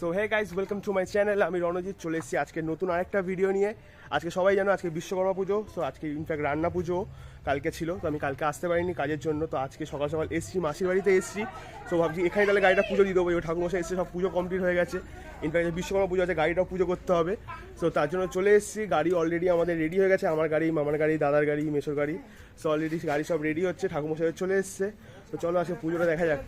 So hey guys welcome to my channel. আমি রণজিৎ চলে এসেছি আজকে নতুন আরেকটা ভিডিও নিয়ে। আজকে সবাই জানো আজকে বিশ্বকর্মা পুজো। সো আজকে ইনফ্যাক্ট রান্না পুজো কালকে ছিল, তো আমি কালকে আসতে পারিনি কাজের জন্য। তো আজকে সকাল সকাল এসেছি, মাসির বাড়িতে এসেছি। সো ভাবছি এখানে তাহলে গাড়িটা পুজো দিয়ে দেবো। ঠাকুরমশাই এসেছে, সব পুজো কমপ্লিট হয়ে গেছে। ইনফ্যাক্ট বিশ্বকর্মা পুজো আছে, গাড়িটাও পুজো করতে হবে। সো তার জন্য চলে এসেছি। গাড়ি অলরেডি আমাদের রেডি হয়ে গেছে, আমার গাড়ি, মামার গাড়ি, দাদার গাড়ি, মেসোর গাড়ি। সো অলরেডি গাড়ি সব রেডি হচ্ছে, ঠাকুরমশাই চলে এসছে। তো চলো আজকে পুজোটা দেখা যাক।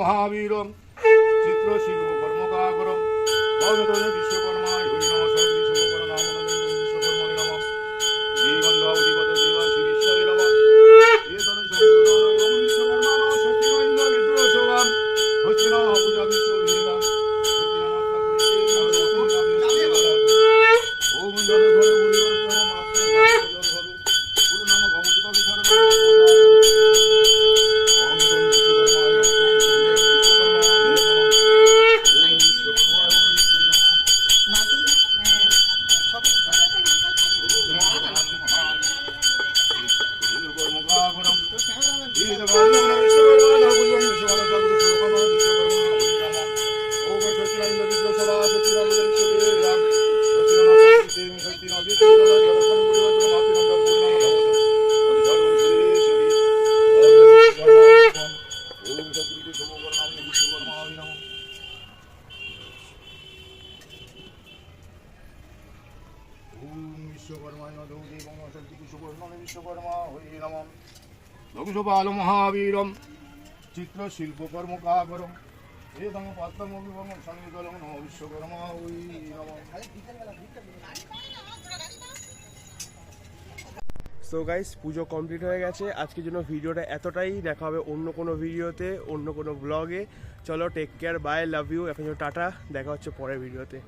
महावीर चित्र शिव कर्मकाकरम विश्वकर्मा विश्वकर्मा नम ये गंधावधिपत देवा श्री विश्वे नम ये विश्वकर्मा सत्येन्द्र विद्रोशवाम हस्तिना पूजा विश्ववेदा ओम जल घर परिवर्तन गुरु नाम भगवत विचार लघुसोपाल महावीर चित्र शिल्प कर्मकाकरम एदम पात्रमभिभंग संविकलम नमो विश्वकर्मा সো গাইস পুজো কমপ্লিট হয়ে গেছে আজকের জন্য। ভিডিওটা এতটাই, দেখা হবে অন্য কোনো ভিডিওতে, অন্য কোনো ব্লগে। চলো take care, bye, love you. এখন টাটা, দেখা হচ্ছে পরের ভিডিওতে।